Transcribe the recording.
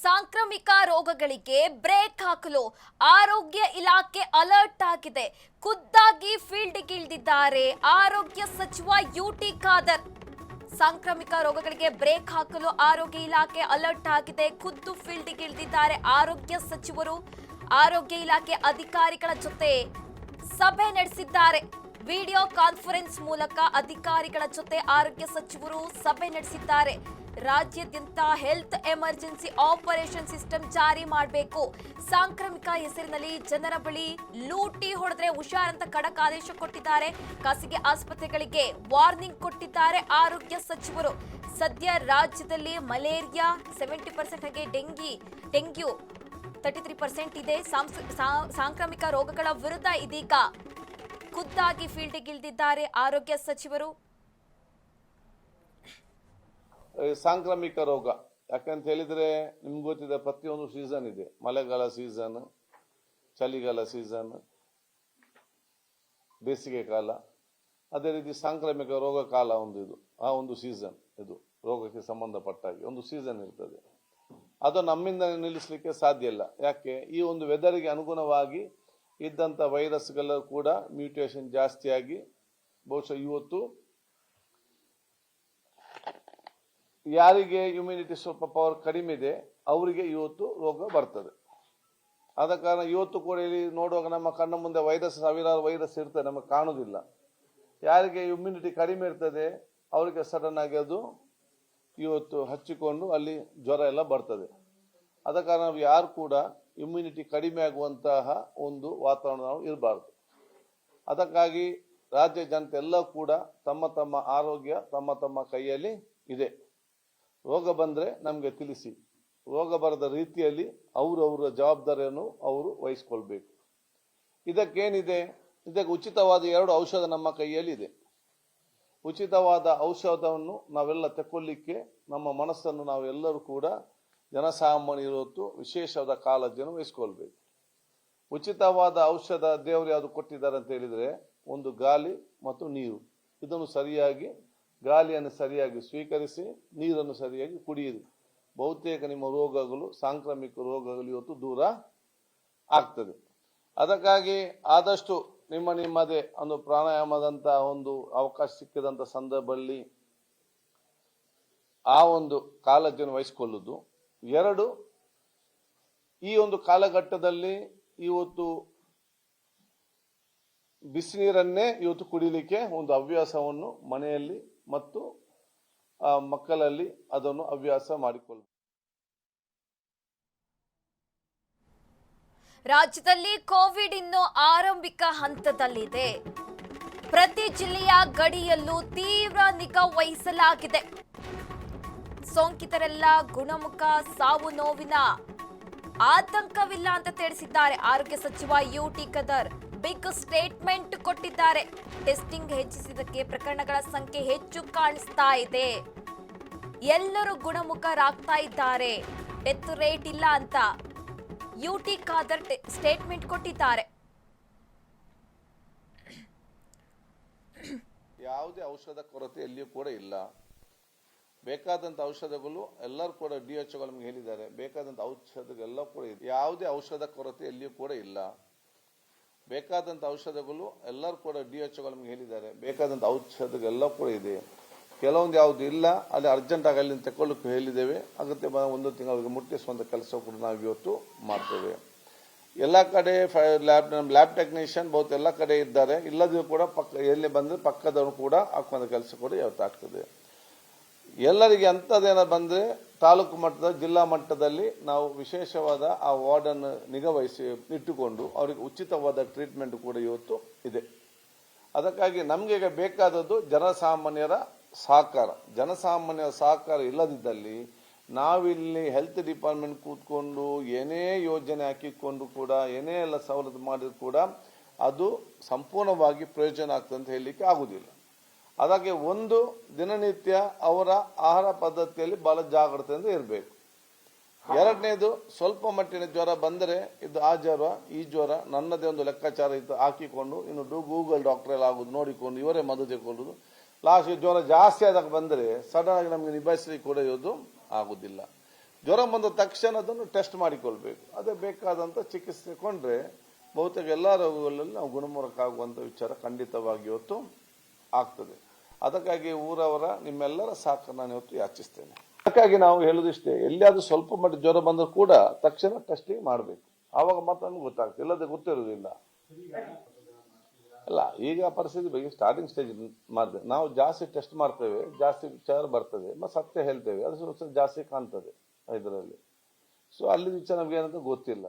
ಸಾಂಕ್ರಾಮಿಕ ರೋಗಗಳಿಗೆ ಬ್ರೇಕ್ ಹಾಕಲು ಆರೋಗ್ಯ ಇಲಾಖೆ ಅಲರ್ಟ್ ಆಗಿದೆ. ಖುದ್ದಾಗಿ ಫೀಲ್ಡ್ಗಿಳಿದಿದ್ದಾರೆ ಆರೋಗ್ಯ ಸಚಿವ ಯುಟಿ ಖಾದರ್. ಸಾಂಕ್ರಾಮಿಕ ರೋಗಗಳಿಗೆ ಬ್ರೇಕ್ ಹಾಕಲು ಆರೋಗ್ಯ ಇಲಾಖೆ ಅಲರ್ಟ್ ಆಗಿದೆ. ಖುದ್ದು ಫೀಲ್ಡ್ಗಿಳಿದಿದ್ದಾರೆ ಆರೋಗ್ಯ ಸಚಿವರು. ಆರೋಗ್ಯ ಇಲಾಖೆ ಅಧಿಕಾರಿಗಳ ಜೊತೆ ಸಭೆ ನಡೆಸಿದ್ದಾರೆ. ವಿಡಿಯೋ ಕಾನ್ಫರೆನ್ಸ್ ಮೂಲಕ ಅಧಿಕಾರಿಗಳ ಜೊತೆ ಆರೋಗ್ಯ ಸಚಿವರು ಸಭೆ ನಡೆಸಿದ್ದಾರೆ. ರಾಜ್ಯಾದ್ಯಂತ ಹೆಲ್ತ್ ಎಮರ್ಜೆನ್ಸಿ ಆಪರೇಷನ್ ಸಿಸ್ಟಮ್ ಜಾರಿ ಮಾಡಬೇಕು. ಸಾಂಕ್ರಾಮಿಕ ಹೆಸರಿನಲ್ಲಿ ಜನರ ಬಳಿ ಲೂಟಿ ಹೊಡೆದ್ರೆ ಹುಷಾರಂತ ಖಡಕ್ ಆದೇಶ ಕೊಟ್ಟಿದ್ದಾರೆ. ಖಾಸಗಿ ಆಸ್ಪತ್ರೆಗಳಿಗೆ ವಾರ್ನಿಂಗ್ ಕೊಟ್ಟಿದ್ದಾರೆ ಆರೋಗ್ಯ ಸಚಿವರು. ಸದ್ಯ ರಾಜ್ಯದಲ್ಲಿ ಮಲೇರಿಯಾ 70% ಹಾಗೆ ಡೆಂಗ್ಯೂ 33% ಇದೆ. ಸಾಂಕ್ರಾಮಿಕ ರೋಗಗಳ ವಿರುದ್ಧ ಇದೀಗ ಖುದ್ದಾಗಿ ಫೀಲ್ಡ್ಗಿಳಿದಿದ್ದಾರೆ ಆರೋಗ್ಯ ಸಚಿವರು. ಸಾಂಕ್ರಾಮಿಕ ರೋಗ ಯಾಕಂತ ಹೇಳಿದ್ರೆ ನಿಮ್ಗೆ ಗೊತ್ತಿದೆ, ಪ್ರತಿಯೊಂದು ಸೀಸನ್ ಇದೆ. ಮಳೆಗಾಲ ಸೀಸನ್, ಚಳಿಗಾಲ ಸೀಸನ್, ಬೇಸಿಗೆ ಕಾಲ, ಅದೇ ರೀತಿ ಸಾಂಕ್ರಾಮಿಕ ರೋಗ ಕಾಲ ಇದು. ಆ ಒಂದು ಸೀಸನ್, ಇದು ರೋಗಕ್ಕೆ ಸಂಬಂಧಪಟ್ಟಾಗಿ ಒಂದು ಸೀಸನ್ ಇರ್ತದೆ. ಅದು ನಮ್ಮಿಂದ ನಿಲ್ಲಿಸಲಿಕ್ಕೆ ಸಾಧ್ಯ ಇಲ್ಲ. ಯಾಕೆ? ಈ ಒಂದು ವೆದರ್ಗೆ ಅನುಗುಣವಾಗಿ ಇದ್ದಂಥ ವೈರಸ್ಗಳ ಕೂಡ ಮ್ಯೂಟೇಷನ್ ಜಾಸ್ತಿಯಾಗಿ ಬಹುಶಃ ಇವತ್ತು ಯಾರಿಗೆ ಇಮ್ಯುನಿಟಿ ಸ್ವಲ್ಪ ಪವರ್ ಕಡಿಮೆ ಇದೆ ಅವರಿಗೆ ಇವತ್ತು ರೋಗ ಬರ್ತದೆ. ಆದ ಕಾರಣ ಇವತ್ತು ಕೂಡ ಇಲ್ಲಿ ನೋಡುವಾಗ ನಮ್ಮ ಕಣ್ಣ ಮುಂದೆ ವೈರಸ್, ಸಾವಿರಾರು ವೈರಸ್ ಇರ್ತದೆ, ನಮಗೆ ಕಾಣುವುದಿಲ್ಲ. ಯಾರಿಗೆ ಇಮ್ಯುನಿಟಿ ಕಡಿಮೆ ಇರ್ತದೆ ಅವರಿಗೆ ಸಡನ್ ಆಗಿ ಅದು ಇವತ್ತು ಹಚ್ಚಿಕೊಂಡು ಅಲ್ಲಿ ಜ್ವರ ಎಲ್ಲ ಬರ್ತದೆ. ಆದ ಕಾರಣ ನಾವು ಯಾರು ಕೂಡ ಇಮ್ಯುನಿಟಿ ಕಡಿಮೆ ಆಗುವಂತಹ ಒಂದು ವಾತಾವರಣ ನಾವು ಇರಬಾರ್ದು. ಅದಕ್ಕಾಗಿ ರಾಜ್ಯ ಜನತೆ ಎಲ್ಲ ಕೂಡ ತಮ್ಮ ತಮ್ಮ ಆರೋಗ್ಯ ತಮ್ಮ ಕೈಯಲ್ಲಿ ಇದೆ. ರೋಗ ಬಂದರೆ ನಮಗೆ ತಿಳಿಸಿ, ರೋಗ ಬರದ ರೀತಿಯಲ್ಲಿ ಅವರವರ ಜವಾಬ್ದಾರಿಯನ್ನು ಅವರು ವಹಿಸ್ಕೊಳ್ಬೇಕು. ಇದಕ್ಕೇನಿದೆ, ಇದಕ್ಕೆ ಉಚಿತವಾದ 2 ಔಷಧ ನಮ್ಮ ಕೈಯಲ್ಲಿದೆ. ಉಚಿತವಾದ ಔಷಧವನ್ನು ನಾವೆಲ್ಲ ತಗೊಳ್ಳಿಕ್ಕೆ ನಮ್ಮ ಮನಸ್ಸನ್ನು ನಾವೆಲ್ಲರೂ ಕೂಡ ಜನಸಾಮಾನ್ಯರು ವಿಶೇಷವಾದ ಕಾಳಜಿಯನ್ನು ವಹಿಸ್ಕೊಳ್ಬೇಕು. ಉಚಿತವಾದ ಔಷಧ ದೇವರು ಯಾವುದು ಕೊಟ್ಟಿದ್ದಾರೆ ಅಂತ ಹೇಳಿದರೆ, ಒಂದು ಗಾಳಿ ಮತ್ತು ನೀರು. ಇದನ್ನು ಸರಿಯಾಗಿ, ಗಾಳಿಯನ್ನು ಸರಿಯಾಗಿ ಸ್ವೀಕರಿಸಿ, ನೀರನ್ನು ಸರಿಯಾಗಿ ಕುಡಿಯಿರಿ. ಬಹುತೇಕ ನಿಮ್ಮ ರೋಗಗಳು, ಸಾಂಕ್ರಾಮಿಕ ರೋಗಗಳು ಇವತ್ತು ದೂರ ಆಗ್ತದೆ. ಅದಕ್ಕಾಗಿ ಆದಷ್ಟು ನಿಮ್ಮದೇ ಒಂದು ಪ್ರಾಣಾಯಾಮದಂತ ಒಂದು ಅವಕಾಶ ಸಿಕ್ಕಿದಂಥ ಸಂದರ್ಭದಲ್ಲಿ ಆ ಒಂದು ಕಾಳಜಿಯನ್ನು ವಹಿಸಿಕೊಳ್ಳುವುದು. 2, ಈ ಒಂದು ಕಾಲಘಟ್ಟದಲ್ಲಿ ಇವತ್ತು ಬಿಸಿನೀರನ್ನೇ ಇವತ್ತು ಕುಡಿಲಿಕ್ಕೆ ಒಂದು ಹವ್ಯಾಸವನ್ನು ಮನೆಯಲ್ಲಿ ಮತ್ತು ಮಕ್ಕಳಲ್ಲಿ ಅದನ್ನು ಹವ್ಯಾಸ ಮಾಡಿಕೊಳ್ಳಬೇಕು. ರಾಜ್ಯದಲ್ಲಿ ಕೋವಿಡ್ ಇನ್ನು ಆರಂಭಿಕ ಹಂತದಲ್ಲಿದೆ. ಪ್ರತಿ ಜಿಲ್ಲೆಯ ಗಡಿಯಲ್ಲೂ ತೀವ್ರ ನಿಗಾ ವಹಿಸಲಾಗಿದೆ. ಸೋಂಕಿತರೆಲ್ಲ ಗುಣಮುಖ, ಸಾವು ನೋವಿನ ಆತಂಕವಿಲ್ಲ ಅಂತ ತಿಳಿಸಿದ್ದಾರೆ ಆರೋಗ್ಯ ಸಚಿವ ಯುಟಿ ಖಾದರ್. ಬಿಗ್ ಸ್ಟೇಟ್ಮೆಂಟ್ ಕೊಟ್ಟಿದ್ದಾರೆ. ಟೆಸ್ಟಿಂಗ್ ಹೆಚ್ಚಿಸಿದ್ದಕ್ಕೆ ಪ್ರಕರಣಗಳ ಸಂಖ್ಯೆ ಹೆಚ್ಚು ಕಾಣಿಸ್ತಾ ಇದೆ. ಎಲ್ಲರೂ ಗುಣಮುಖರಾಗ್ತಾ ಇದ್ದಾರೆ, ಡೆತ್ ರೇಟ್ ಇಲ್ಲ ಅಂತ ಯುಟಿ ಖಾದರ್ ಸ್ಟೇಟ್ಮೆಂಟ್ ಕೊಟ್ಟಿದ್ದಾರೆ. ಯಾವುದೇ ಔಷಧ ಕೊರತೆ ಎಲ್ಲಿಯೂ ಕೂಡ ಇಲ್ಲ. ಬೇಕಾದಂಥ ಔಷಧಗಳು ಎಲ್ಲರೂ ಕೂಡ DHO ನಮಗೆ ಹೇಳಿದ್ದಾರೆ. ಬೇಕಾದಂಥ ಔಷಧಗಳೆಲ್ಲ ಕೂಡ ಇದೆ. ಯಾವುದೇ ಔಷಧ ಕೊರತೆ ಎಲ್ಲಿಯೂ ಕೂಡ ಇಲ್ಲ. ಬೇಕಾದಂಥ ಔಷಧಗಳು ಎಲ್ಲರೂ ಕೂಡ DHO ನಮಗೆ ಹೇಳಿದ್ದಾರೆ. ಬೇಕಾದಂಥ ಔಷಧಗಳೆಲ್ಲ ಕೂಡ ಇದೆ. ಕೆಲವೊಂದು ಯಾವುದು ಇಲ್ಲ ಅಲ್ಲಿ ಅರ್ಜೆಂಟ್ ಆಗಿ ಅಲ್ಲಿ ತಗೊಳ್ಳಕ್ಕೆ ಹೇಳಿದ್ದೇವೆ. ಅಗತ್ಯ 1 ತಿಂಗಳಿಗೆ ಮುಟ್ಟಿಸುವಂಥ ಕೆಲಸ ಕೂಡ ನಾವು ಇವತ್ತು ಮಾಡ್ತೇವೆ. ಎಲ್ಲ ಕಡೆ ಲ್ಯಾಬ್ ಟೆಕ್ನಿಷಿಯನ್ ಬಹುತ್ ಎಲ್ಲ ಕಡೆ ಇದ್ದಾರೆ. ಇಲ್ಲದಿಗೂ ಕೂಡ ಎಲ್ಲಿ ಬಂದರೆ ಪಕ್ಕದವರು ಕೂಡ ಹಾಕುವಂಥ ಕೆಲಸ ಕೂಡ ಇವತ್ತು ಆಗ್ತದೆ. ಎಲ್ಲರಿಗೆ ಅಂಥದ್ದೇನ ಬಂದರೆ ತಾಲೂಕು ಮಟ್ಟದ, ಜಿಲ್ಲಾ ಮಟ್ಟದಲ್ಲಿ ನಾವು ವಿಶೇಷವಾದ ಆ ವಾರ್ಡನ್ನು ನಿಗಾವಹಿಸಿ ಇಟ್ಟುಕೊಂಡು ಅವರಿಗೆ ಉಚಿತವಾದ ಟ್ರೀಟ್ಮೆಂಟ್ ಕೂಡ ಇವತ್ತು ಇದೆ. ಅದಕ್ಕಾಗಿ ನಮಗೆ ಈಗ ಬೇಕಾದದ್ದು ಜನಸಾಮಾನ್ಯರ ಸಹಕಾರ. ಜನಸಾಮಾನ್ಯರ ಸಹಕಾರ ಇಲ್ಲದಿದ್ದಲ್ಲಿ ನಾವಿಲ್ಲಿ ಹೆಲ್ತ್ ಡಿಪಾರ್ಟ್ಮೆಂಟ್ ಕೂತ್ಕೊಂಡು ಏನೇ ಯೋಜನೆ ಹಾಕಿಕೊಂಡು ಕೂಡ ಏನೇ ಎಲ್ಲ ಸವಲತ್ತು ಮಾಡಿದ್ರು ಕೂಡ ಅದು ಸಂಪೂರ್ಣವಾಗಿ ಪ್ರಯೋಜನ ಆಗ್ತದೆ ಅಂತ ಹೇಳಲಿಕ್ಕೆ ಆಗುವುದಿಲ್ಲ. ಅದಕ್ಕೆ ಒಂದು ದಿನನಿತ್ಯ ಅವರ ಆಹಾರ ಪದ್ಧತಿಯಲ್ಲಿ ಬಹಳ ಜಾಗೃತೆಯಿಂದ ಇರಬೇಕು. 2ನೇದು, ಸ್ವಲ್ಪ ಮಟ್ಟಿನ ಜ್ವರ ಬಂದರೆ ಇದು ಆ ಜ್ವರ ಈ ಜ್ವರ ನನ್ನದೇ ಒಂದು ಲೆಕ್ಕಾಚಾರ ಇತ್ತು ಹಾಕಿಕೊಂಡು ಇನ್ನು ಗೂಗಲ್ ಡಾಕ್ಟರ್ ಎಲ್ಲ ಆಗುದು ನೋಡಿಕೊಂಡು ಇವರೇ ಮದ್ದು ತೆಗೊಳ್ಳುದು. ಲಾಸ್ಟ್ ಜ್ವರ ಜಾಸ್ತಿ ಆದಾಗ ಬಂದರೆ ಸಡನ್ ಆಗಿ ನಮಗೆ ನಿಭಾಯಿಸಲಿಕ್ಕೆ ಕೂಡ ಇರೋದು ಆಗುದಿಲ್ಲ. ಜ್ವರ ಬಂದ ತಕ್ಷಣ ಅದನ್ನು ಟೆಸ್ಟ್ ಮಾಡಿಕೊಳ್ಬೇಕು. ಅದೇ ಬೇಕಾದಂಥ ಚಿಕಿತ್ಸೆ ಕೊಂಡ್ರೆ ಬಹುತೇಕ ಎಲ್ಲ ರೋಗಗಳಲ್ಲಿ ನಾವು ಗುಣಮುಖರಾಗುವಂಥ ವಿಚಾರ ಖಂಡಿತವಾಗಿ ಇವತ್ತು ಆಗ್ತದೆ. ಅದಕ್ಕಾಗಿ ಊರವರ ನಿಮ್ಮೆಲ್ಲರ ಸಹಕಾರ ನಾನು ಇವತ್ತು ಯಾಚಿಸ್ತೇನೆ. ಅದಕ್ಕಾಗಿ ನಾವು ಹೇಳುದಿಷ್ಟೇ, ಎಲ್ಲಿಯಾದ್ರೂ ಸ್ವಲ್ಪ ಮಟ್ಟ ಜ್ವರ ಬಂದರೂ ಕೂಡ ತಕ್ಷಣ ಟೆಸ್ಟಿಂಗ್ ಮಾಡಬೇಕು. ಆವಾಗ ಮಾತ್ರ ನಮ್ಗೆ ಗೊತ್ತಾಗ್ತದೆ, ಇಲ್ಲದೆ ಗೊತ್ತಿರೋದಿಲ್ಲ. ಅಲ್ಲ, ಈಗ ಪರಿಸ್ಥಿತಿ ಬಗ್ಗೆ ಸ್ಟಾರ್ಟಿಂಗ್ ಸ್ಟೇಜ್ ಮಾಡಿದೆ. ನಾವು ಜಾಸ್ತಿ ಟೆಸ್ಟ್ ಮಾಡ್ತೇವೆ, ಜಾಸ್ತಿ ವಿಚಾರ ಬರ್ತದೆ, ಮತ್ತು ಸತ್ಯ ಹೇಳ್ತೇವೆ, ಅದು ಸ್ವಲ್ಪ ಜಾಸ್ತಿ ಕಾಣ್ತದೆ ಇದರಲ್ಲಿ. ಸೊ ಅಲ್ಲಿ ವಿಚಾರ ನಮ್ಗೆ ಏನಂತ ಗೊತ್ತಿಲ್ಲ.